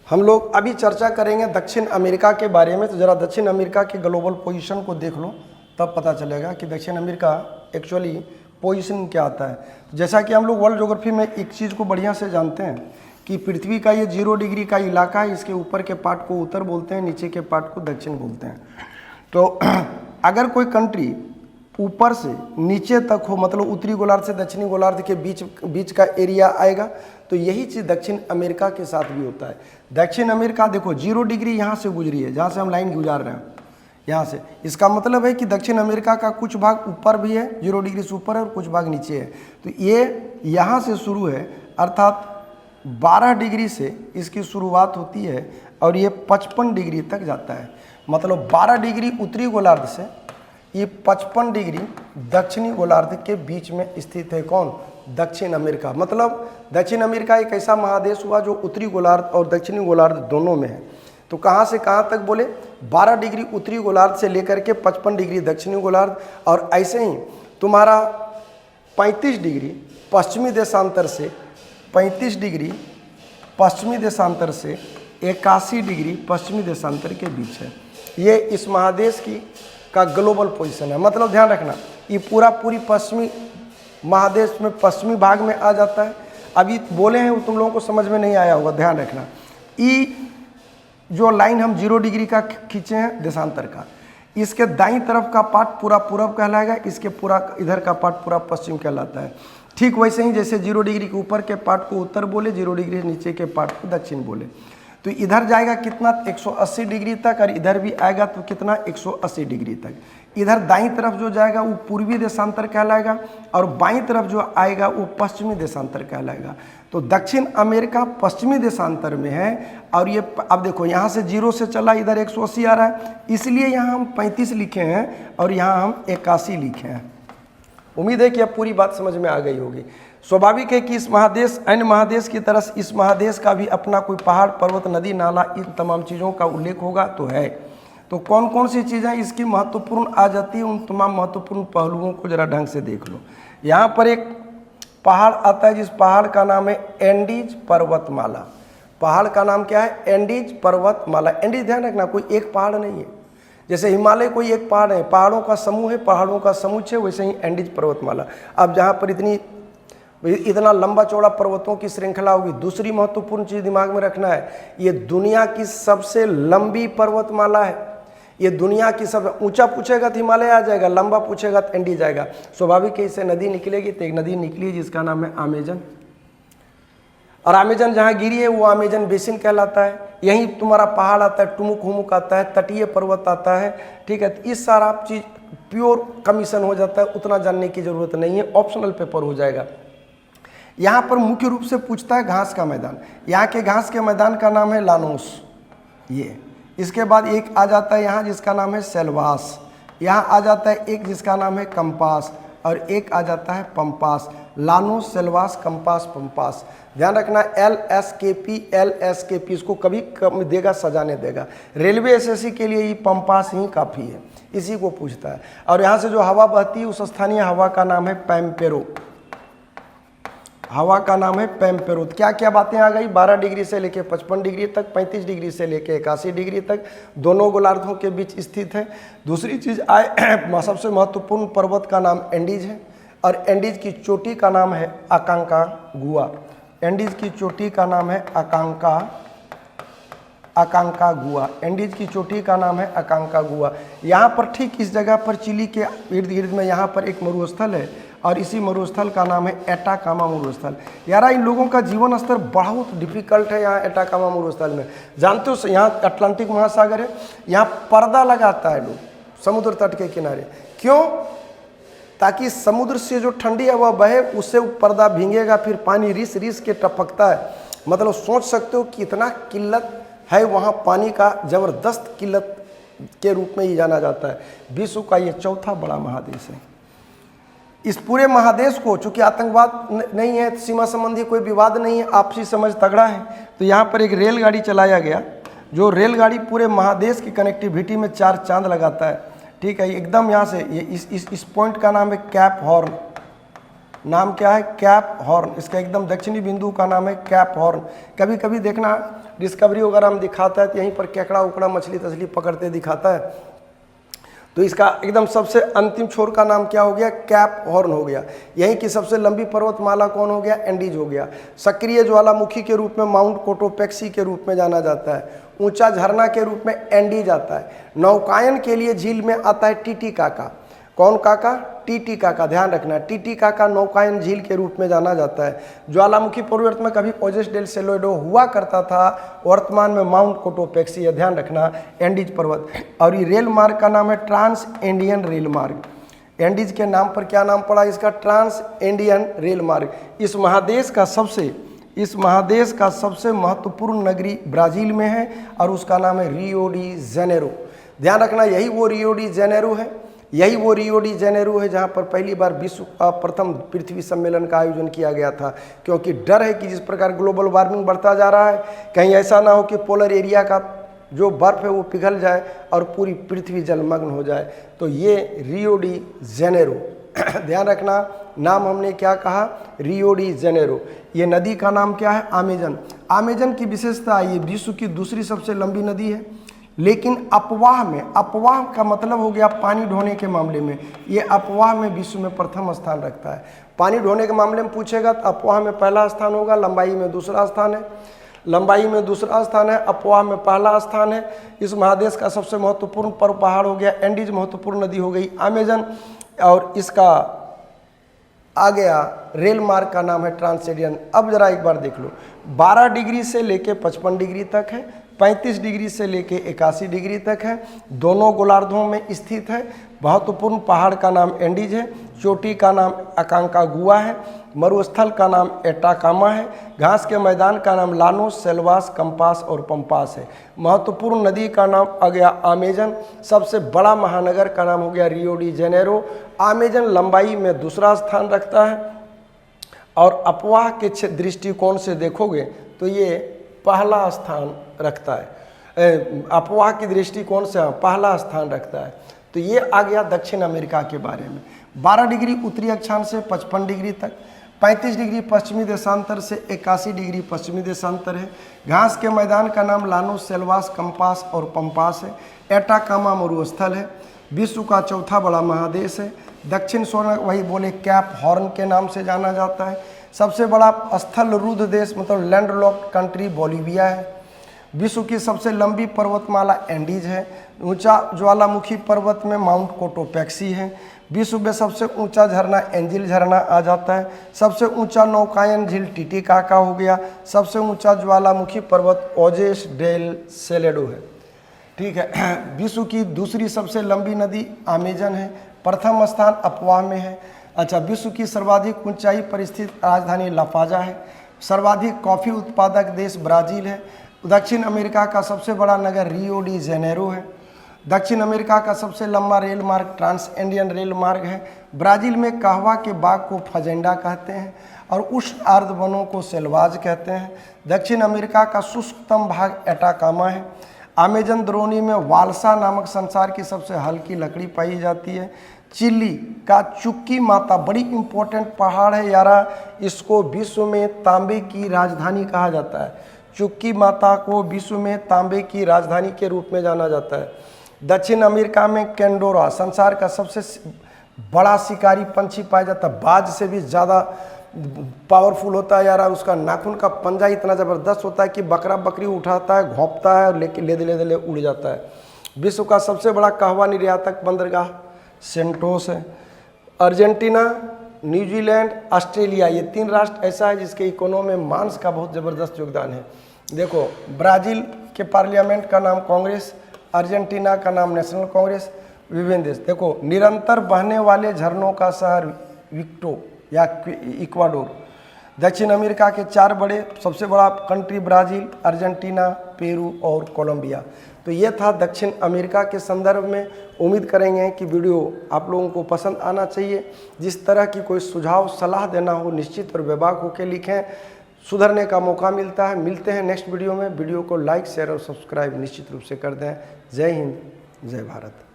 हम लोग अभी चर्चा करेंगे दक्षिण अमेरिका के बारे में। तो ज़रा दक्षिण अमेरिका के ग्लोबल पोजीशन को देख लो, तब पता चलेगा कि दक्षिण अमेरिका एक्चुअली पोजीशन क्या आता है। जैसा कि हम लोग वर्ल्ड ज्योग्राफी में एक चीज़ को बढ़िया से जानते हैं कि पृथ्वी का ये 0 डिग्री का इलाका है, इसके ऊपर के पार्ट को उत्तर बोलते हैं, नीचे के पार्ट को दक्षिण बोलते हैं। तो अगर कोई कंट्री ऊपर से नीचे तक हो, मतलब उत्तरी गोलार्ध से दक्षिणी गोलार्ध के बीच का एरिया आएगा, तो यही चीज़ दक्षिण अमेरिका के साथ भी होता है। दक्षिण अमेरिका देखो 0 डिग्री यहाँ से गुजरी है, जहाँ से हम लाइन गुजार रहे हैं यहाँ से, इसका मतलब है कि दक्षिण अमेरिका का कुछ भाग ऊपर भी है, 0 डिग्री से ऊपर है, और कुछ भाग नीचे है। तो ये यहाँ से शुरू है, अर्थात 12 डिग्री से इसकी शुरुआत होती है और ये 55 डिग्री तक जाता है। मतलब 12 डिग्री उत्तरी गोलार्ध से ये 55 डिग्री दक्षिणी गोलार्ध के बीच में स्थित है। कौन? दक्षिण अमेरिका। मतलब दक्षिण अमेरिका एक ऐसा महादेश हुआ जो उत्तरी गोलार्ध और दक्षिणी गोलार्ध दोनों में है। तो कहाँ से कहाँ तक बोले? 12 डिग्री उत्तरी गोलार्ध से लेकर के 55 डिग्री दक्षिणी गोलार्ध, और ऐसे ही तुम्हारा 35 डिग्री पश्चिमी देशांतर से 35 डिग्री पश्चिमी देशांतर से 81 डिग्री पश्चिमी देशांतर के बीच है। ये इस महादेश का ग्लोबल पोजीशन है। मतलब ध्यान रखना, ये पूरी पश्चिमी महादेश में पश्चिमी भाग में आ जाता है। अभी बोले हैं वो तुम लोगों को समझ में नहीं आया होगा, ध्यान रखना। ई जो लाइन हम 0 डिग्री का खींचे हैं देशांतर का, इसके दाईं तरफ का पार्ट पूरा पूरब कहलाएगा, इसके पूरा इधर का पार्ट पूरा पश्चिम कहलाता है। ठीक वैसे ही जैसे 0 डिग्री के ऊपर के पार्ट को उत्तर बोले, 0 डिग्री नीचे के पार्ट को दक्षिण बोले। तो इधर जाएगा कितना? 180 डिग्री तक, और इधर भी आएगा तो कितना? 180 डिग्री तक। इधर दाईं तरफ जो जाएगा वो पूर्वी देशांतर कहलाएगा, और बाईं तरफ जो आएगा वो पश्चिमी देशांतर कहलाएगा। तो दक्षिण अमेरिका पश्चिमी देशांतर में है। और ये अब देखो यहाँ से 0 से चला, इधर 180 आ रहा है, इसलिए यहाँ हम 35 लिखे हैं और यहाँ हम 81 लिखे हैं। उम्मीद है कि अब पूरी बात समझ में आ गई होगी। स्वाभाविक है कि इस महादेश अन्य महादेश की तरह इस महादेश का भी अपना कोई पहाड़, पर्वत, नदी, नाला, इन तमाम चीज़ों का उल्लेख होगा तो है। तो कौन कौन सी चीज़ें इसकी महत्वपूर्ण आ जाती है, उन तमाम महत्वपूर्ण पहलुओं को जरा ढंग से देख लो। यहाँ पर एक पहाड़ आता है जिस पहाड़ का नाम है एंडीज पर्वतमाला। पहाड़ का नाम क्या है? एंडीज पर्वतमाला। एंडीज ध्यान रखना, कोई एक पहाड़ नहीं है। जैसे हिमालय कोई एक पहाड़ है, पहाड़ों का समूह है, पहाड़ों का समुच्चय, वैसे ही एंडीज पर्वतमाला। अब जहाँ पर इतना लंबा चौड़ा पर्वतों की श्रृंखला होगी। दूसरी महत्वपूर्ण चीज़ दिमाग में रखना है, ये दुनिया की सबसे लंबी पर्वतमाला है। ये दुनिया की सब, ऊंचा पूछेगा तो हिमालय आ जाएगा, लंबा पूछेगा तो एंडीज जाएगा। स्वाभाविक है इससे नदी निकलेगी, तो एक नदी निकली है जिसका नाम है अमेजन। और अमेजन जहाँ गिरी है वो अमेजन बेसिन कहलाता है। यहीं तुम्हारा पहाड़ आता है, टुमुक हुमुक आता है, तटीय पर्वत आता है। ठीक है, तो इस सारा चीज़ प्योर कमीशन हो जाता है, उतना जानने की ज़रूरत नहीं है, ऑप्शनल पेपर हो जाएगा। यहाँ पर मुख्य रूप से पूछता है घास का मैदान। यहाँ के घास के मैदान का नाम है लानोस। ये इसके बाद एक आ जाता है यहाँ जिसका नाम है सेल्वास। यहाँ आ जाता है एक जिसका नाम है कंपास, और एक आ जाता है pampas. Llanos, Selvas, compass, pampas. ध्यान रखना, LSKP, LSKP इसको कभी कम देगा, सजाने देगा। रेलवे SSC के लिए ये पंपास ही काफ़ी है, इसी को पूछता है। और यहाँ से जो हवा बहती है उस स्थानीय हवा का नाम है पैम्पेरो। हवा का नाम है पैम्पेरो। क्या क्या बातें आ गई? 12 डिग्री से लेके 55 डिग्री तक, 35 डिग्री से लेके 81 डिग्री तक, दोनों गोलार्धों के बीच स्थित है। दूसरी चीज़ आए, सबसे महत्वपूर्ण पर्वत का नाम एंडीज है, और एंडीज की चोटी का नाम है अकांकागुआ। एंडीज की चोटी का नाम है अकांकागुआ। एंडीज की चोटी का नाम है अकांकागुआ। यहाँ पर ठीक इस जगह पर चिली के इर्द गिर्द में यहाँ पर एक मरुस्थल है, और इसी मरुस्थल का नाम है एटाकामा मरुस्थल। यार इन लोगों का जीवन स्तर बहुत डिफिकल्ट है यहाँ एटाकामा मरुस्थल में। जानते हो यहाँ अटलांटिक महासागर है, यहाँ पर्दा लगाता है लोग समुद्र तट के किनारे। क्यों? ताकि समुद्र से जो ठंडी हवा बहे उससे पर्दा भींगेगा, फिर पानी रिस रिस के टपकता है। मतलब सोच सकते हो कि इतना किल्लत है वहाँ, पानी का ज़बरदस्त किल्लत के रूप में ही जाना जाता है। विश्व का ये चौथा बड़ा महादेश है। इस पूरे महादेश को, चूंकि आतंकवाद नहीं है, सीमा संबंधी कोई विवाद नहीं है, आपसी समझ तगड़ा है, तो यहाँ पर एक रेलगाड़ी चलाया गया, जो रेलगाड़ी पूरे महादेश की कनेक्टिविटी में 4 चांद लगाता है। ठीक है, एकदम यहाँ से ये इस पॉइंट का नाम है कैप हॉर्न। नाम क्या है, कैप हॉर्न। इसका एकदम दक्षिणी बिंदु का नाम है कैप हॉर्न। कभी कभी देखना डिस्कवरी वगैरह में दिखाता है तो यहीं पर केकड़ा उकड़ा मछली तछली पकड़ते दिखाता है। तो इसका एकदम सबसे अंतिम छोर का नाम क्या हो गया, कैप हॉर्न हो गया। यहीं की सबसे लंबी पर्वतमाला कौन हो गया, एंडीज हो गया। सक्रिय ज्वालामुखी के रूप में माउंट कोटोपेक्सी के रूप में जाना जाता है। ऊंचा झरना के रूप में एंडीज आता है। नौकायन के लिए झील में आता है टीटीकाका। कौन काका, टीटीकाका, ध्यान रखना, टीटीकाका नौकायन झील के रूप में जाना जाता है। ज्वालामुखी पर्वत में कभी ओजेस डेल सेलोडो हुआ करता था, वर्तमान में माउंट कोटोपेक्सी है, ध्यान रखना, एंडीज पर्वत। और ये रेल मार्ग का नाम है ट्रांस इंडियन रेल मार्ग। एंडीज के नाम पर क्या नाम पड़ा इसका, ट्रांस इंडियन रेल मार्ग। इस महादेश का सबसे महत्वपूर्ण नगरी ब्राजील में है और उसका नाम है रियो डी जेनेरो। ध्यान रखना, यही वो रियो डी जेनेरो है जहां पर पहली बार विश्व का प्रथम पृथ्वी सम्मेलन का आयोजन किया गया था। क्योंकि डर है कि जिस प्रकार ग्लोबल वार्मिंग बढ़ता जा रहा है, कहीं ऐसा ना हो कि पोलर एरिया का जो बर्फ है वो पिघल जाए और पूरी पृथ्वी जलमग्न हो जाए। तो ये रियो डी जेनेरो, ध्यान रखना, नाम हमने क्या कहा, रियो डी जेनेरो। ये नदी का नाम क्या है, अमेजन। अमेजन की विशेषता, ये विश्व की दूसरी सबसे लंबी नदी है, लेकिन अपवाह का मतलब हो गया पानी ढोने के मामले में, ये अपवाह में विश्व में प्रथम स्थान रखता है। पानी ढोने के मामले में पूछेगा तो अपवाह में पहला स्थान होगा, लंबाई में दूसरा स्थान है, अपवाह में पहला स्थान है। इस महादेश का सबसे महत्वपूर्ण पर्व पहाड़ हो गया एंडीज, महत्वपूर्ण नदी हो गई अमेजन, और इसका आ गया रेल मार्ग का नाम है ट्रांसिडियन। अब जरा एक बार देख लो, 12 डिग्री से लेके 55 डिग्री तक है, 35 डिग्री से लेके 81 डिग्री तक है, दोनों गोलार्धों में स्थित है। महत्वपूर्ण पहाड़ का नाम एंडीज है, चोटी का नाम अकांकागुआ है, मरुस्थल का नाम एटाकामा है, घास के मैदान का नाम लानोस, सेल्वास, कंपास और पंपास है। महत्वपूर्ण नदी का नाम आ गया अमेजन। सबसे बड़ा महानगर का नाम हो गया रियो डी जेनेरो। अमेजन लंबाई में दूसरा स्थान रखता है और अपवाह के दृष्टिकोण से देखोगे तो ये पहला स्थान रखता है। अपवाह की दृष्टिकोण से पहला स्थान रखता है। तो ये आ गया दक्षिण अमेरिका के बारे में। 12 डिग्री उत्तरी अक्षांश से 55 डिग्री तक, 35 डिग्री पश्चिमी देशांतर से 81 डिग्री पश्चिमी देशांतर है। घास के मैदान का नाम लानोस, सेल्वास, कंपास और पंपास है। एटाकामा मरुस्थल है। विश्व का चौथा बड़ा महादेश है। दक्षिण स्वर्ण वही बोले कैप हॉर्न के नाम से जाना जाता है। सबसे बड़ा स्थल रुद्ध देश मतलब लैंडलॉक्ड कंट्री बोलीविया है। विश्व की सबसे लंबी पर्वतमाला एंडीज है। ऊंचा ज्वालामुखी पर्वत में माउंट कोटोपेक्सी है। विश्व में सबसे ऊंचा झरना एंजिल झरना आ जाता है। सबसे ऊंचा नौकायन झील टीटीकाका हो गया। सबसे ऊंचा ज्वालामुखी पर्वत ओजेस डेल सेलेडो है। ठीक है, विश्व की दूसरी सबसे लंबी नदी अमेजन है। प्रथम स्थान अपवाह में है। अच्छा, विश्व की सर्वाधिक ऊंचाई पर स्थित राजधानी लापाजा है। सर्वाधिक कॉफ़ी उत्पादक देश ब्राज़ील है। दक्षिण अमेरिका का सबसे बड़ा नगर रियो डी जेनेरो है। दक्षिण अमेरिका का सबसे लंबा रेल मार्ग ट्रांस इंडियन रेल मार्ग है। ब्राज़ील में कहवा के बाग को फजेंडा कहते हैं और उष्ण आर्द्र वनों को सेल्वाज कहते हैं। दक्षिण अमेरिका का शुष्कतम भाग एटाकामा है। अमेजन द्रोणी में वालसा नामक संसार की सबसे हल्की लकड़ी पाई जाती है। चिली का चुक्की माता बड़ी इंपॉर्टेंट पहाड़ है यारा, इसको विश्व में तांबे की राजधानी कहा जाता है। चुक्की माता को विश्व में तांबे की राजधानी के रूप में जाना जाता है। दक्षिण अमेरिका में कैंडोरा संसार का सबसे बड़ा शिकारी पंछी पाया जाता है। बाज से भी ज़्यादा पावरफुल होता है यार, उसका नाखून का पंजा इतना ज़बरदस्त होता है कि बकरा बकरी उठाता है, घोंपता है और लेके ले उड़ जाता है। विश्व का सबसे बड़ा कहवा निर्यातक बंदरगाह सेंटोस है। अर्जेंटीना, न्यूजीलैंड, ऑस्ट्रेलिया, ये 3 राष्ट्र ऐसा है जिसके इकोनॉमी में मांस का बहुत ज़बरदस्त योगदान है। देखो, ब्राज़ील के पार्लियामेंट का नाम कांग्रेस, अर्जेंटीना का नाम नेशनल कांग्रेस, विभिन्न देश। देखो, निरंतर बहने वाले झरनों का शहर विक्टो या इक्वाडोर। दक्षिण अमेरिका के 4 बड़े सबसे बड़ा कंट्री ब्राज़ील, अर्जेंटीना, पेरू और कोलंबिया। तो ये था दक्षिण अमेरिका के संदर्भ में। उम्मीद करेंगे कि वीडियो आप लोगों को पसंद आना चाहिए। जिस तरह की कोई सुझाव सलाह देना हो निश्चित और बेबाक होकर लिखें, सुधरने का मौका मिलता है। मिलते हैं नेक्स्ट वीडियो में। वीडियो को लाइक, शेयर और सब्सक्राइब निश्चित रूप से कर दें। जय हिंद, जय भारत।